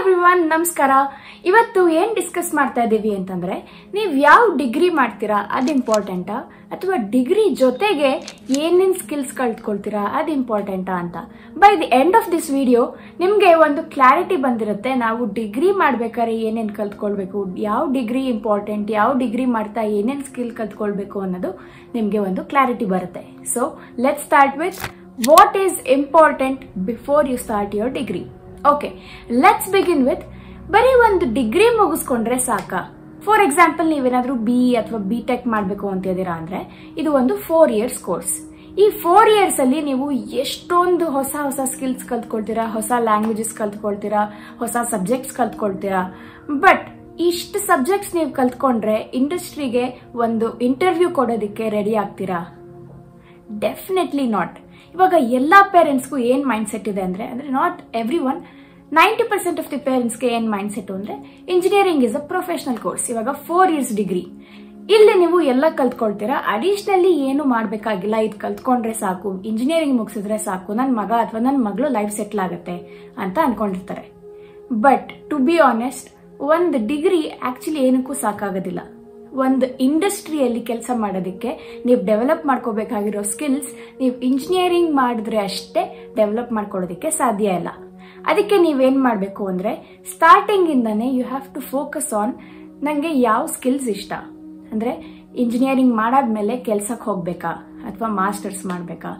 Everyone, ನಮಸ್ಕಾರ. ಇವತ್ತು ಏನ್ ಡಿಸ್ಕಸ್ ಮಾಡ್ತಾ ಇದೀವಿ ಅಂತಂದ್ರೆ, ನೀವು ಯಾವ ಡಿಗ್ರಿ ಮಾಡ್ತೀರಾ ಅದು ಇಂಪಾರ್ಟೆಂಟಾ ಅಥವಾ ಡಿಗ್ರಿ ಜೊತೆಗೆ ಏನೇನ್ ಸ್ಕಿಲ್ಸ್ ಕಲ್ತ್ಕೊಳ್ತೀರಾ ಅದು ಇಂಪಾರ್ಟೆಂಟಾ ಅಂತ. By the end of this video ನಿಮ್ಗೆ ಒಂದು ಕ್ಲಾರಿಟಿ ಬಂದಿರುತ್ತೆ. ನಾವು ಡಿಗ್ರಿ ಮಾಡ್ಬೇಕಾದ್ರೆ ಏನೇನ್ ಕಲ್ತ್ಕೊಳ್ಬೇಕು, ಯಾವ ಡಿಗ್ರಿ ಇಂಪಾರ್ಟೆಂಟ್, ಯಾವ ಡಿಗ್ರಿ ಮಾಡ್ತಾ ಏನೇನ್ ಸ್ಕಿಲ್ ಕಲ್ತ್ಕೊಳ್ಬೇಕು ಅನ್ನೋದು ನಿಮ್ಗೆ ಒಂದು ಕ್ಲಾರಿಟಿ ಬರುತ್ತೆ. So let's start with what is important before you start your degree. Okay, let's begin with ಬರೀ ಒಂದು ಡಿಗ್ರಿ ಮುಗಿಸ್ಕೊಂಡ್ರೆ ಸಾಕ. ಫಾರ್ ಎಕ್ಸಾಂಪಲ್, ನೀವೇನಾದ್ರೂ BE ಅಥವಾ BTech ಮಾಡಬೇಕು ಅಂತಿದ್ದೀರಾ ಅಂದ್ರೆ ಇದು ಒಂದು 4 years ಕೋರ್ಸ್. ಈ 4 years ಅಲ್ಲಿ ನೀವು ಎಷ್ಟೊಂದು ಹೊಸ ಹೊಸ ಸ್ಕಿಲ್ಸ್ ಕಲ್ತ್ಕೊಳ್ತೀರಾ, ಹೊಸ ಲ್ಯಾಂಗ್ವೇಜಸ್ ಕಲ್ತ್ಕೊಳ್ತೀರಾ, ಹೊಸ ಸಬ್ಜೆಕ್ಟ್ಸ್ ಕಲ್ತ್ಕೊಳ್ತೀರಾ. ಬಟ್ ಇಷ್ಟು ಸಬ್ಜೆಕ್ಟ್ಸ್ ನೀವು ಕಲ್ತ್ಕೊಂಡ್ರೆ ಇಂಡಸ್ಟ್ರಿಗೆ ಒಂದು ಇಂಟರ್ವ್ಯೂ ಕೊಡೋದಕ್ಕೆ ರೆಡಿ ಆಗ್ತೀರಾ? Definitely not. ಇವಾಗ ಎಲ್ಲಾ ಪೇರೆಂಟ್ಸ್ಗೂ ಏನ್ ಮೈಂಡ್ ಸೆಟ್ ಇದೆ ಅಂದ್ರೆ not every one, 90% of the ಪೇರೆಂಟ್ಸ್ಗೆ ಏನ್ ಮೈಂಡ್ ಸೆಟ್ ಅಂದ್ರೆ engineering is a professional course. ಇವಾಗ 4 years ಡಿಗ್ರಿ, ಇಲ್ಲಿ ನೀವು ಎಲ್ಲ ಕಲ್ತ್ಕೊಳ್ತೀರಾ, ಅಡಿಷನಲಿ ಏನು ಮಾಡ್ಬೇಕಾಗಿಲ್ಲ, ಇದು ಕಲ್ತ್ಕೊಂಡ್ರೆ ಸಾಕು, ಇಂಜಿನಿಯರಿಂಗ್ ಮುಗಿಸಿದ್ರೆ ಸಾಕು, ನನ್ನ ಮಗ ಅಥವಾ ನನ್ನ ಮಗಳು ಲೈಫ್ ಸೆಟ್ಲ್ ಆಗುತ್ತೆ ಅಂತ ಅನ್ಕೊಂಡಿರ್ತಾರೆ. ಬಟ್ ಟು ಬಿ ಆನೆಸ್ಟ್, ಒಂದು ಡಿಗ್ರಿ ಆಕ್ಚುಲಿ ಏನಕ್ಕೂ ಸಾಕಾಗೋದಿಲ್ಲ. ಒಂದು ಇಂಡಸ್ಟ್ರಿಯಲ್ಲಿ ಕೆಲಸ ಮಾಡೋದಕ್ಕೆ ನೀವು ಡೆವಲಪ್ ಮಾಡ್ಕೋಬೇಕಾಗಿರೋ ಸ್ಕಿಲ್ಸ್ ನೀವು ಇಂಜಿನಿಯರಿಂಗ್ ಮಾಡಿದ್ರೆ ಅಷ್ಟೇ ಡೆವಲಪ್ ಮಾಡ್ಕೊಳ್ಳೋದಕ್ಕೆ ಸಾಧ್ಯ ಇಲ್ಲ. ಅದಕ್ಕೆ ನೀವೇನ್ ಮಾಡಬೇಕು ಅಂದ್ರೆ, ಸ್ಟಾರ್ಟಿಂಗ್ ಇಂದಾನೆ you have to focus on ನಂಗೆ ಯಾವ ಸ್ಕಿಲ್ಸ್ ಇಷ್ಟ. ಅಂದ್ರೆ ಇಂಜಿನಿಯರಿಂಗ್ ಮಾಡಾದ್ಮೇಲೆ ಕೆಲ್ಸಕ್ಕೆ ಹೋಗ್ಬೇಕಾ ಅಥವಾ ಮಾಸ್ಟರ್ಸ್ ಮಾಡ್ಬೇಕಾ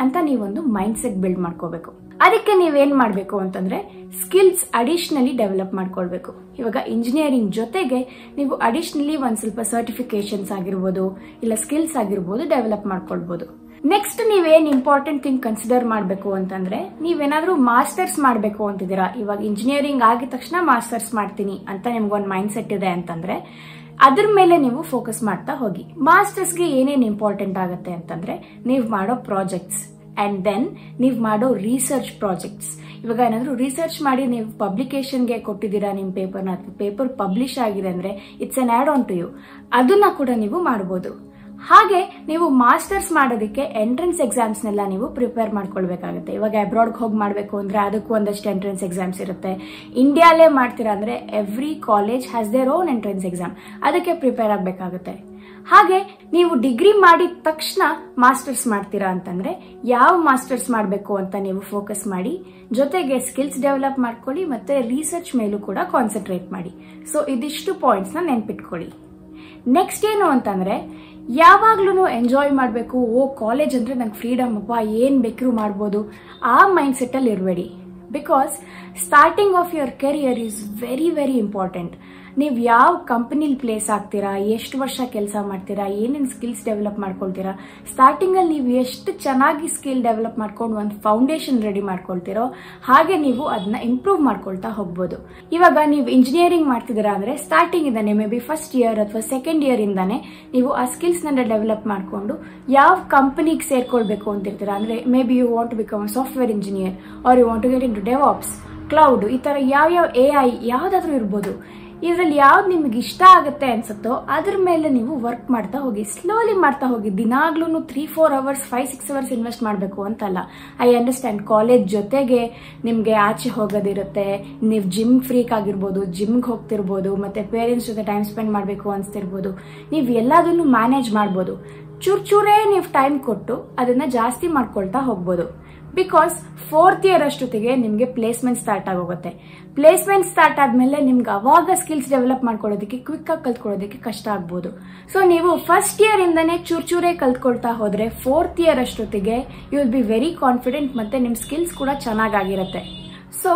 ಅಂತ ನೀವೊಂದು ಮೈಂಡ್ ಸೆಟ್ ಬಿಲ್ಡ್ ಮಾಡ್ಕೋಬೇಕು. ಅದಕ್ಕೆ ನೀವೇನ್ ಮಾಡ್ಬೇಕು ಅಂತಂದ್ರೆ ಸ್ಕಿಲ್ಸ್ ಅಡಿಷನಲಿ ಡೆವಲಪ್ ಮಾಡ್ಕೊಳ್ಬೇಕು. ಇವಾಗ ಇಂಜಿನಿಯರಿಂಗ್ ಜೊತೆಗೆ ನೀವು ಅಡಿಷನಲಿ ಒಂದ್ ಸ್ವಲ್ಪ ಸರ್ಟಿಫಿಕೇಶನ್ಸ್ ಆಗಿರ್ಬೋದು, ಇಲ್ಲ ಸ್ಕಿಲ್ಸ್ ಆಗಿರ್ಬೋದು ಡೆವಲಪ್ ಮಾಡ್ಕೊಳ್ಬಹುದು. ನೆಕ್ಸ್ಟ್ ನೀವೇನ್ ಇಂಪಾರ್ಟೆಂಟ್ ಥಿಂಗ್ ಕನ್ಸಿಡರ್ ಮಾಡಬೇಕು ಅಂತಂದ್ರೆ, ನೀವೇನಾದ್ರೂ ಮಾಸ್ಟರ್ಸ್ ಮಾಡಬೇಕು ಅಂತಿದ್ದೀರಾ, ಇವಾಗ ಇಂಜಿನಿಯರಿಂಗ್ ಆಗಿದ ತಕ್ಷಣ ಮಾಸ್ಟರ್ಸ್ ಮಾಡ್ತೀನಿ ಅಂತ ನಿಮ್ಗೊಂದು ಮೈಂಡ್ ಸೆಟ್ ಇದೆ ಅಂತಂದ್ರೆ ಅದ್ರ ಮೇಲೆ ನೀವು ಫೋಕಸ್ ಮಾಡ್ತಾ ಹೋಗಿ. ಮಾಸ್ಟರ್ಸ್ಗೆ ಏನೇನ್ ಇಂಪಾರ್ಟೆಂಟ್ ಆಗುತ್ತೆ ಅಂತಂದ್ರೆ, ನೀವು ಮಾಡೋ ಪ್ರಾಜೆಕ್ಟ್ಸ್ ಅಂಡ್ ದೆನ್ ನೀವು ಮಾಡೋ ರಿಸರ್ಚ್ ಪ್ರಾಜೆಕ್ಟ್ಸ್. ಇವಾಗ ಏನಾದ್ರು ರಿಸರ್ಚ್ ಮಾಡಿ ನೀವು ಪಬ್ಲಿಕೇಶನ್ಗೆ ಕೊಟ್ಟಿದ್ದೀರಾ ನಿಮ್ ಪೇಪರ್ನ, ಪೇಪರ್ ಪಬ್ಲಿಷ್ ಆಗಿದೆ ಅಂದ್ರೆ it's an add on to you, ಅದನ್ನ ಕೂಡ ನೀವು ಮಾಡಬಹುದು. ಹಾಗೆ ನೀವು ಮಾಸ್ಟರ್ಸ್ ಮಾಡೋದಕ್ಕೆ ಎಂಟ್ರೆನ್ಸ್ ಎಕ್ಸಾಮ್ಸ್ ನೆಲ್ಲ ನೀವು ಪ್ರಿಪೇರ್ ಮಾಡ್ಕೊಳ್ಬೇಕಾಗುತ್ತೆ. ಇವಾಗ ಅಬ್ರಾಡ್ಗೆ ಹೋಗಿ ಮಾಡಬೇಕು ಅಂದ್ರೆ ಅದಕ್ಕೂ ಒಂದಷ್ಟು ಎಂಟ್ರೆನ್ಸ್ ಎಕ್ಸಾಮ್ಸ್ ಇರುತ್ತೆ. ಇಂಡಿಯಾಲೇ ಮಾಡ್ತೀರಾ ಅಂದ್ರೆ every college has their own entrance exam, ಅದಕ್ಕೆ ಪ್ರಿಪೇರ್ ಆಗಬೇಕಾಗುತ್ತೆ. ಹಾಗೆ ನೀವು ಡಿಗ್ರಿ ಮಾಡಿದ ತಕ್ಷಣ ಮಾಸ್ಟರ್ಸ್ ಮಾಡ್ತೀರಾ ಅಂತಂದ್ರೆ ಯಾವ ಮಾಸ್ಟರ್ಸ್ ಮಾಡಬೇಕು ಅಂತ ನೀವು ಫೋಕಸ್ ಮಾಡಿ, ಜೊತೆಗೆ ಸ್ಕಿಲ್ಸ್ ಡೆವಲಪ್ ಮಾಡ್ಕೊಳ್ಳಿ, ಮತ್ತೆ ರಿಸರ್ಚ್ ಮೇಲೂ ಕೂಡ ಕಾನ್ಸಂಟ್ರೇಟ್ ಮಾಡಿ. ಸೊ ಇದಿಷ್ಟು ಪಾಯಿಂಟ್ಸ್ ನ ನೆನ್ಪಿಟ್ಕೊಳ್ಳಿ. ನೆಕ್ಸ್ಟ್ ಏನು ಅಂತಂದ್ರೆ, ಯಾವಾಗ್ಲೂ ಎಂಜಾಯ್ ಮಾಡಬೇಕು. ಕಾಲೇಜ್ ಅಂದ್ರೆ ನಂಗೆ ಫ್ರೀಡಮ್ ಅಪ್ಪ, ಏನ್ ಬೇಕಿದ್ರು ಮಾಡ್ಬೋದು, ಆ ಮೈಂಡ್ ಸೆಟ್ ಅಲ್ಲಿ ಇರಬೇಡಿ. Because starting of your career is very very important. ನೀವು ಯಾವ ಕಂಪನಿಲಿ ಪ್ಲೇಸ್ ಆಗ್ತೀರಾ, ಎಷ್ಟು ವರ್ಷ ಕೆಲಸ ಮಾಡ್ತೀರಾ, ಏನೇನು ಸ್ಕಿಲ್ಸ್ ಡೆವಲಪ್ ಮಾಡ್ಕೊಳ್ತೀರಾ, ಸ್ಟಾರ್ಟಿಂಗ್ ಅಲ್ಲಿ ನೀವು ಎಷ್ಟು ಚೆನ್ನಾಗಿ ಸ್ಕಿಲ್ ಡೆವಲಪ್ ಮಾಡ್ಕೊಂಡು ಒಂದು ಫೌಂಡೇಶನ್ ರೆಡಿ ಮಾಡ್ಕೊಳ್ತೀರೋ ಹಾಗೆ ನೀವು ಅದನ್ನ ಇಂಪ್ರೂವ್ ಮಾಡ್ಕೊಳ್ತಾ ಹೋಗ್ಬೋದು. ಇವಾಗ ನೀವು ಇಂಜಿನಿಯರಿಂಗ್ ಮಾಡ್ತಿದ್ದೀರಾ ಅಂದ್ರೆ ಸ್ಟಾರ್ಟಿಂಗ್ ಇಂದಾನೆ, ಮೇ ಬಿ ಫಸ್ಟ್ ಇಯರ್ ಅಥವಾ ಸೆಕೆಂಡ್ ಇಯರ್ ಇಂದಾನೆ ನೀವು ಆ ಸ್ಕಿಲ್ಸ್ ನ ಡೆವಲಪ್ ಮಾಡ್ಕೊಂಡು ಯಾವ ಕಂಪನಿಗೆ ಸೇರ್ಕೊಳ್ಬೇಕು ಅಂತಿರ್ತೀರಾ ಅಂದ್ರೆ, maybe you want to become a software engineer or you want to get into DevOps, cloud, ಈ ತರ ಯಾವ AI ಯಾವ್ದಾದ್ರೂ ಇರ್ಬೋದು. ಇದ್ರಲ್ಲಿ ಯಾವ್ದು ನಿಮ್ಗೆ ಇಷ್ಟ ಆಗುತ್ತೆ ಅನ್ಸುತ್ತೋ ಅದ್ರ ಮೇಲೆ ನೀವು ವರ್ಕ್ ಮಾಡ್ತಾ ಹೋಗಿ, ಸ್ಲೋಲಿ ಮಾಡ್ತಾ ಹೋಗಿ. ದಿನಾಗ್ಲೂ 3-4 hours 5-6 hours ಇನ್ವೆಸ್ಟ್ ಮಾಡಬೇಕು ಅಂತಲ್ಲ. ಐ ಅಂಡರ್ಸ್ಟ್ಯಾಂಡ್, ಕಾಲೇಜ್ ಜೊತೆಗೆ ನಿಮ್ಗೆ ಆಚೆ ಹೋಗೋದಿರುತ್ತೆ, ನೀವು ಜಿಮ್ ಫ್ರೀಕ್ ಆಗಿರ್ಬೋದು, ಜಿಮ್ಗೆ ಹೋಗ್ತಿರ್ಬೋದು, ಮತ್ತೆ ಪೇರೆಂಟ್ಸ್ ಜೊತೆ ಟೈಮ್ ಸ್ಪೆಂಡ್ ಮಾಡಬೇಕು ಅನ್ಸ್ತಿರ್ಬೋದು. ನೀವು ಎಲ್ಲದನ್ನು ಮ್ಯಾನೇಜ್ ಮಾಡ್ಬೋದು. ಚೂರೇ ನೀವು ಟೈಮ್ ಕೊಟ್ಟು ಅದನ್ನ ಜಾಸ್ತಿ ಮಾಡ್ಕೊಳ್ತಾ ಹೋಗ್ಬೋದು. ಬಿಕಾಸ್ 4th year ಅಷ್ಟೊತ್ತಿಗೆ ನಿಮ್ಗೆ ಪ್ಲೇಸ್ಮೆಂಟ್ ಸ್ಟಾರ್ಟ್ ಆಗೋಗುತ್ತೆ. ಪ್ಲೇಸ್ಮೆಂಟ್ ಸ್ಟಾರ್ಟ್ ಆದ್ಮೇಲೆ ನಿಮ್ಗೆ ಅವಾಗ ಸ್ಕಿಲ್ಸ್ ಡೆವಲಪ್ ಮಾಡ್ಕೊಳ್ಳೋದಕ್ಕೆ, ಕ್ವಿಕ್ ಆಗಿ ಕಲ್ತ್ಕೊಳ್ಳೋದಕ್ಕೆ ಕಷ್ಟ ಆಗ್ಬೋದು. ಸೊ ನೀವು ಫಸ್ಟ್ ಇಯರ್ ಇಂದಾನೆ ಚೂರೇ ಕಲ್ತ್ಕೊಳ್ತಾ ಹೋದ್ರೆ 4th year ಅಷ್ಟೊತ್ತಿಗೆ you will be very confident, ಮತ್ತೆ ನಿಮ್ ಸ್ಕಿಲ್ಸ್ ಕೂಡ ಚೆನ್ನಾಗಿರುತ್ತೆ. So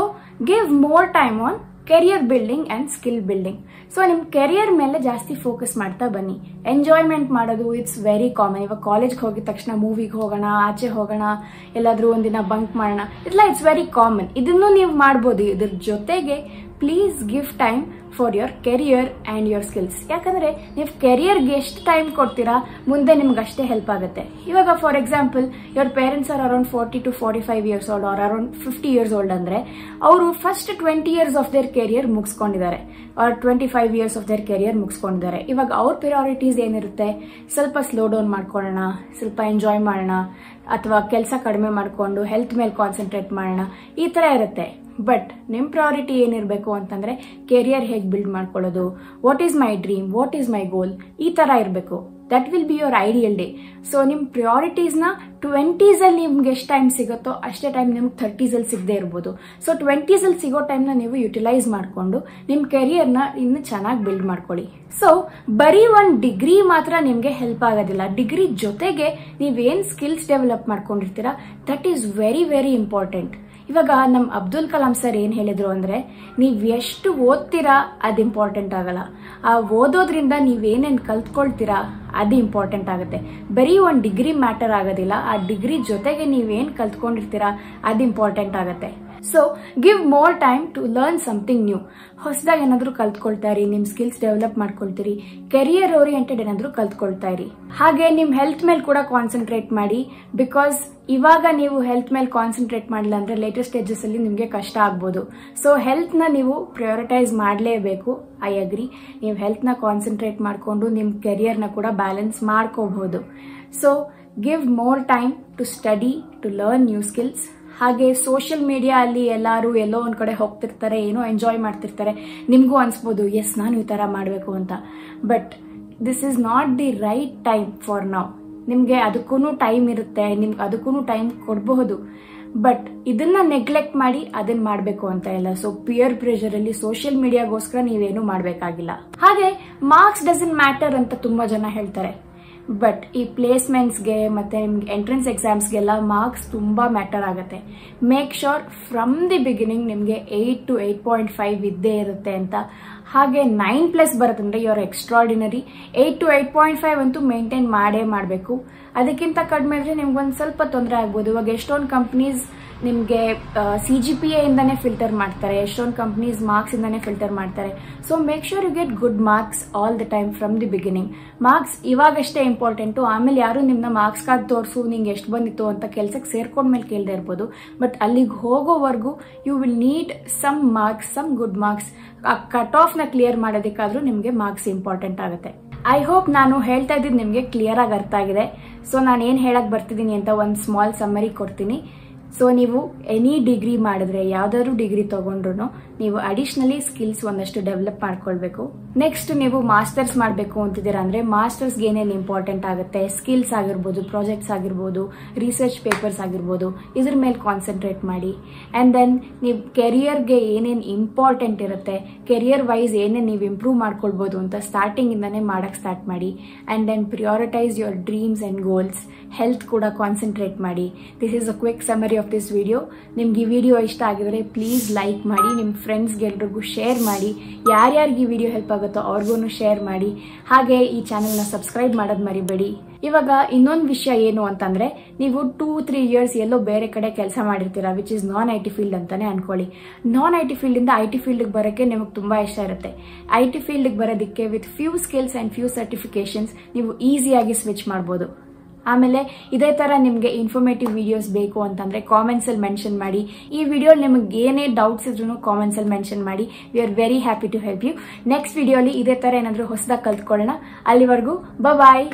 give more time on career building and skill building. So ನಿಮ್ ಕೆರಿಯರ್ ಮೇಲೆ ಜಾಸ್ತಿ ಫೋಕಸ್ ಮಾಡ್ತಾ ಬನ್ನಿ. ಎಂಜಾಯ್ಮೆಂಟ್ ಮಾಡೋದು ಇಟ್ಸ್ ವೆರಿ ಕಾಮನ್. ಇವಾಗ ಕಾಲೇಜ್ಗೆ ಹೋಗಿದ ತಕ್ಷಣ ಮೂವಿಗೆ ಹೋಗೋಣ, ಆಚೆ ಹೋಗೋಣ, ಎಲ್ಲಾದ್ರೂ ಒಂದಿನ ಬಂಕ್ ಮಾಡೋಣ, ಇಟ್ಸ್ ವೆರಿ ಕಾಮನ್. ಇದನ್ನು ನೀವು ಮಾಡ್ಬೋದು. ಇದ್ರ ಜೊತೆಗೆ please give time for your career and your skills. ಯಾಕಂದ್ರೆ ನೀವು ಕೆರಿಯರ್ಗೆ ಎಷ್ಟು ಟೈಮ್ ಕೊಡ್ತೀರಾ ಮುಂದೆ ನಿಮ್ಗೆ ಅಷ್ಟೇ ಹೆಲ್ಪ್ ಆಗುತ್ತೆ. ಇವಾಗ for example, your parents are around 40 to 45 years old are around 50 years old ಅಂದ್ರೆ ಅವರು first 20 years of their career ಮುಗಿಸ್ಕೊಂಡಿದ್ದಾರೆ, are 25 years of their career ಮುಗಿಸ್ಕೊಂಡಿದ್ದಾರೆ. ಇವಾಗ ಅವ್ರ ಪ್ರಯಾರಿಟೀಸ್ ಏನಿರುತ್ತೆ, ಸ್ವಲ್ಪ ಸ್ಲೋ ಡೌನ್ ಮಾಡ್ಕೊಳ್ಳೋಣ, ಸ್ವಲ್ಪ ಎಂಜಾಯ್ ಮಾಡೋಣ, ಅಥವಾ ಕೆಲಸ ಕಡಿಮೆ ಮಾಡ್ಕೊಂಡು ಹೆಲ್ತ್ ಮೇಲೆ ಕಾನ್ಸಂಟ್ರೇಟ್ ಮಾಡೋಣ, ಈ ತರ ಇರುತ್ತೆ. ಬಟ್ ನಿಮ್ಮ ಪ್ರಯಾರಿಟಿ ಏನಿರಬೇಕು ಅಂತಂದ್ರೆ ಕೆರಿಯರ್ ಹೇಗೆ ಬಿಲ್ಡ್ ಮಾಡ್ಕೊಳ್ಳೋದು, what is my dream, what is my goal, ಈ ತರ ಇರಬೇಕು. That will be your ideal day. So ನಿಮ್ಮ ಪ್ರಿಯಾರಿಟೀಸ್ನ 20s ಅಲ್ಲಿ ನಿಮ್ಗೆ ಎಷ್ಟು ಟೈಮ್ ಸಿಗುತ್ತೋ ಅಷ್ಟೇ ಟೈಮ್ ನಿಮ್ಗೆ 30s ಅಲ್ಲಿ ಸಿಗದೆ ಇರ್ಬೋದು. ಸೊ 20s ಅಲ್ಲಿ ಸಿಗೋ ಟೈಮ್ನ ನೀವು ಯುಟಿಲೈಸ್ ಮಾಡಿಕೊಂಡು ನಿಮ್ಮ ಕೆರಿಯರ್ನ ಇನ್ನು ಚೆನ್ನಾಗಿ ಬಿಲ್ಡ್ ಮಾಡ್ಕೊಳ್ಳಿ. ಸೊ ಬರೀ ಒಂದು ಡಿಗ್ರಿ ಮಾತ್ರ ನಿಮಗೆ ಹೆಲ್ಪ್ ಆಗೋದಿಲ್ಲ. ಡಿಗ್ರಿ ಜೊತೆಗೆ ನೀವೇನು ಸ್ಕಿಲ್ಸ್ ಡೆವಲಪ್ ಮಾಡ್ಕೊಂಡಿರ್ತೀರಾ that is very very important. ಇವಾಗ ನಮ್ಮ ಅಬ್ದುಲ್ ಕಲಾಂ ಸರ್ ಏನ್ ಹೇಳಿದ್ರು ಅಂದ್ರೆ, ನೀವ್ ಎಷ್ಟು ಓದ್ತೀರಾ ಅದು ಇಂಪಾರ್ಟೆಂಟ್ ಆಗಲ್ಲ, ಆ ಓದೋದ್ರಿಂದ ನೀವೇನೇನ್ ಕಲ್ತ್ಕೊಳ್ತೀರಾ ಅದು ಇಂಪಾರ್ಟೆಂಟ್ ಆಗುತ್ತೆ. ಬರೀ ಒಂದು ಡಿಗ್ರಿ ಮ್ಯಾಟರ್ ಆಗೋದಿಲ್ಲ, ಆ ಡಿಗ್ರಿ ಜೊತೆಗೆ ನೀವೇನ್ ಕಲ್ತ್ಕೊಂಡಿರ್ತೀರಾ ಅದು ಇಂಪಾರ್ಟೆಂಟ್ ಆಗುತ್ತೆ. So give more time to learn something new. ಹೊಸದಾಗಿ ಏನಾದ್ರು ಕಲ್ತ್ಕೊಳ್ತಾ ಇರಿ, ನಿಮ್ ಸ್ಕಿಲ್ಸ್ ಡೆವಲಪ್ ಮಾಡ್ಕೊಳ್ತೀರಿ, ಕೆರಿಯರ್ ಓರಿಯೆಂಟೆಡ್ ಏನಾದ್ರು ಕಲ್ತ್ಕೊಳ್ತಾ ಇರಿ. ಹಾಗೆ ನಿಮ್ ಹೆಲ್ತ್ ಮೇಲೆ ಕೂಡ ಕಾನ್ಸಂಟ್ರೇಟ್ ಮಾಡಿ. ಬಿಕಾಸ್ ಇವಾಗ ನೀವು ಹೆಲ್ತ್ ಮೇಲೆ ಕಾನ್ಸಂಟ್ರೇಟ್ ಮಾಡಿಲ್ಲ ಅಂದ್ರೆ ಲೇಟರ್ ಸ್ಟೇಜಸ್ ಅಲ್ಲಿ ನಿಮ್ಗೆ ಕಷ್ಟ ಆಗ್ಬೋದು. ಸೊ ಹೆಲ್ತ್ ನ ನೀವು ಪ್ರಯಾರಿಟೈಸ್ ಮಾಡಲೇಬೇಕು. I agree. ನೀವು ಹೆಲ್ತ್ ನ ಕಾನ್ಸಂಟ್ರೇಟ್ ಮಾಡ್ಕೊಂಡು ನಿಮ್ ಕೆರಿಯರ್ ನ ಕೂಡ ಬ್ಯಾಲೆನ್ಸ್ ಮಾಡ್ಕೋಬಹುದು. So give more time to study, to learn new skills. ಹಾಗೆ ಸೋಷಿಯಲ್ ಮೀಡಿಯಾ ಅಲ್ಲಿ ಎಲ್ಲರೂ ಎಲ್ಲೋ ಒಂದ್ ಕಡೆ ಹೋಗ್ತಿರ್ತಾರೆ, ಏನೋ ಎಂಜಾಯ್ ಮಾಡ್ತಿರ್ತಾರೆ. ನಿಮ್ಗೂ ಅನ್ಸ್ಬೋದು ಎಸ್ ನಾನು ಈ ತರ ಮಾಡಬೇಕು ಅಂತ. But this is not the right time for now. ನಿಮ್ಗೆ ಅದಕ್ಕೂ ಟೈಮ್ ಇರುತ್ತೆ, ನಿಮ್ಗೆ ಅದಕ್ಕೂ ಟೈಮ್ ಕೊಡಬಹುದು. ಬಟ್ ಇದನ್ನ ನೆಗ್ಲೆಕ್ಟ್ ಮಾಡಿ ಅದನ್ನ ಮಾಡಬೇಕು ಅಂತ ಇಲ್ಲ. ಸೊ ಪಿಯರ್ ಪ್ರೆಷರ್ ಅಲ್ಲಿ ಸೋಷಿಯಲ್ ಮೀಡಿಯಾಗೋಸ್ಕರ ನೀವೇನು ಮಾಡಬೇಕಾಗಿಲ್ಲ. ಹಾಗೆ ಮಾರ್ಕ್ಸ್ ಡಸಂಟ್ ಮ್ಯಾಟರ್ ಅಂತ ತುಂಬಾ ಜನ ಹೇಳ್ತಾರೆ. ಬಟ್ ಈ ಪ್ಲೇಸ್ಮೆಂಟ್ಸ್ಗೆ ಮತ್ತೆ ನಿಮ್ಗೆ ಎಂಟ್ರೆನ್ಸ್ ಎಕ್ಸಾಮ್ಸ್ಗೆಲ್ಲ ಮಾರ್ಕ್ಸ್ ತುಂಬಾ ಮ್ಯಾಟರ್ ಆಗುತ್ತೆ. Make sure from the beginning ನಿಮಗೆ 8 to 8.5 ಇದ್ದೇ ಇರುತ್ತೆ ಅಂತ. ಹಾಗೆ 9+ ಬರುತ್ತಂದ್ರೆ ಯುವರ್ ಎಕ್ಸ್ಟ್ರಾರ್ಡಿನರಿ. 8 to 8.5 ಅಂತೂ ಮೇಂಟೈನ್ ಮಾಡಬೇಕು. ಅದಕ್ಕಿಂತ ಕಡಿಮೆ ಇದ್ರೆ ನಿಮ್ಗೊಂದು ಸ್ವಲ್ಪ ತೊಂದರೆ ಆಗ್ಬೋದು. ಇವಾಗ ಎಷ್ಟೊಂದು ಕಂಪ್ನೀಸ್ ನಿಮ್ಗೆ CGPA ಇಂದಾನೆ ಫಿಲ್ಟರ್ ಮಾಡ್ತಾರೆ, ಎಷ್ಟೊಂದು ಕಂಪ್ನೀಸ್ ಮಾರ್ಕ್ಸ್ ಇಂದಾನೆ ಫಿಲ್ಟರ್ ಮಾಡ್ತಾರೆ. So make sure you get good marks all the time from the beginning. Marks ಇವಾಗಷ್ಟೇ ಇಂಪಾರ್ಟೆಂಟು. ಆಮೇಲೆ ಯಾರು ನಿಮ್ನ ಮಾರ್ಕ್ಸ್ ಕಾರ್ಡ್ ತೋರಿಸು ನಿಂಗೆ ಎಷ್ಟು ಬಂದಿತ್ತು ಅಂತ ಕೆಲ್ಸಕ್ಕೆ ಸೇರ್ಕೊಂಡ್ಮೇಲೆ ಕೇಳದೆ ಇರ್ಬೋದು. ಬಟ್ ಅಲ್ಲಿಗೆ ಹೋಗೋವರೆಗೂ you will need some marks, some good marks. ಆ ಕಟ್ ಆಫ್ ನ ಕ್ಲಿಯರ್ ಮಾಡೋದಕ್ಕಾದ್ರೂ ನಿಮ್ಗೆ ಮಾರ್ಕ್ಸ್ ಇಂಪಾರ್ಟೆಂಟ್ ಆಗುತ್ತೆ. ಐ ಹೋಪ್ ನಾನು ಹೇಳ್ತಾ ಇದ್ದಿದ್ದು ನಿಮ್ಗೆ ಕ್ಲಿಯರ್ ಆಗಿ ಅರ್ಥ ಆಗಿದೆ. ಸೊ ನಾನು ಏನ್ ಹೇಳಕ್ ಬರ್ತಿದ್ದೀನಿ ಅಂತ ಒಂದು ಸ್ಮಾಲ್ ಸಮ್ಮರಿ ಕೊಡ್ತೀನಿ. ಸೊ ನೀವು ಎನಿ ಡಿಗ್ರಿ ಮಾಡಿದ್ರೆ, ಯಾವ್ದಾದ್ರು ಡಿಗ್ರಿ ತಗೊಂಡ್ರು ನೀವು ಅಡಿಷನಲಿ ಸ್ಕಿಲ್ಸ್ ಒಂದಷ್ಟು ಡೆವಲಪ್ ಮಾಡ್ಕೊಳ್ಬೇಕು. ನೆಕ್ಸ್ಟ್ ನೀವು ಮಾಸ್ಟರ್ಸ್ ಮಾಡಬೇಕು ಅಂತಿದ್ದೀರಾ ಅಂದ್ರೆ ಮಾಸ್ಟರ್ಸ್ಗೆ ಏನೇನು ಇಂಪಾರ್ಟೆಂಟ್ ಆಗುತ್ತೆ, ಸ್ಕಿಲ್ಸ್ ಆಗಿರ್ಬೋದು, ಪ್ರಾಜೆಕ್ಟ್ಸ್ ಆಗಿರ್ಬೋದು, ರಿಸರ್ಚ್ ಪೇಪರ್ಸ್ ಆಗಿರ್ಬೋದು, ಇದ್ರ ಮೇಲೆ ಕಾನ್ಸಂಟ್ರೇಟ್ ಮಾಡಿ. ಅಂಡ್ ದೆನ್ ನೀವು ಕೆರಿಯರ್ಗೆ ಏನೇನು ಇಂಪಾರ್ಟೆಂಟ್ ಇರುತ್ತೆ, ಕೆರಿಯರ್ ವೈಸ್ ಏನೇನು ನೀವು ಇಂಪ್ರೂವ್ ಮಾಡ್ಕೊಳ್ಬೋದು ಅಂತ ಸ್ಟಾರ್ಟಿಂಗ್ ಇಂದಾನೆ ಮಾಡಕ್ ಸ್ಟಾರ್ಟ್ ಮಾಡಿ. And then prioritise your dreams and goals. Health ಕೂಡ ಕಾನ್ಸಂಟ್ರೇಟ್ ಮಾಡಿ. This is a quick summary of this video. ನಿಮ್ಗೆ ಈ ವಿಡಿಯೋ ಇಷ್ಟ ಆಗಿದ್ರೆ ಪ್ಲೀಸ್ ಲೈಕ್ ಮಾಡಿ, ನಿಮ್ಮ ಫ್ರೆಂಡ್ಸ್ಗೆ ಎಲ್ರಿಗೂ ಶೇರ್ ಮಾಡಿ. ಯಾರ್ಯಾರಿಗೆ ಈ ವಿಡಿಯೋ ಹೆಲ್ಪ್ ಆಗುತ್ತೋ ಅವ್ರಿಗೂ ಶೇರ್ ಮಾಡಿ. ಹಾಗೆ ಈ ಚಾನೆಲ್ನ ಸಬ್ಸ್ಕ್ರೈಬ್ ಮಾಡೋದು ಮರಿಬೇಡಿ. ಇವಾಗ ಇನ್ನೊಂದು ವಿಷಯ ಏನು ಅಂತಂದ್ರೆ, ನೀವು 2-3 ಇಯರ್ಸ್ ಎಲ್ಲೋ ಬೇರೆ ಕಡೆ ಕೆಲಸ ಮಾಡಿರ್ತೀರಾ, which is non IT field ಅಂತಾನೆ ಅನ್ಕೊಳ್ಳಿ. ನಾನ್ IT ಫೀಲ್ಡ್ ಇಂದ IT ಫೀಲ್ಡ್ ಬರೋಕ್ಕೆ ನಿಮಗೆ ತುಂಬಾ ಇಷ್ಟ ಇರುತ್ತೆ. IT ಫೀಲ್ಡ್ ಬರೋದಕ್ಕೆ with few skills and few certifications ನೀವು ಈಸಿಯಾಗಿ ಸ್ವಿಚ್ ಮಾಡಬಹುದು. ಆಮೇಲೆ ಇದೇ ತರ ನಿಮ್ಗೆ ಇನ್ಫಾರ್ಮೇಟಿವ್ ವಿಡಿಯೋಸ್ ಬೇಕು ಅಂತಂದ್ರೆ ಕಾಮೆಂಟ್ಸ್ ಅಲ್ಲಿ ಮೆನ್ಷನ್ ಮಾಡಿ. ಈ ವಿಡಿಯೋ ನಿಮಗೆ ಏನೇ ಡೌಟ್ಸ್ ಇದ್ರೂ ಕಾಮೆಂಟ್ಸ್ ಅಲ್ಲಿ ಮೆನ್ಷನ್ ಮಾಡಿ. We are very happy to help you. Next ವಿಡಿಯೋಲಿ ಇದೇ ತರ ಏನಾದ್ರೂ ಹೊಸದಾಗಿ ಕಲ್ತ್ಕೊಳ್ಳೋಣ. ಅಲ್ಲಿವರೆಗೂ ಬಾಯ್.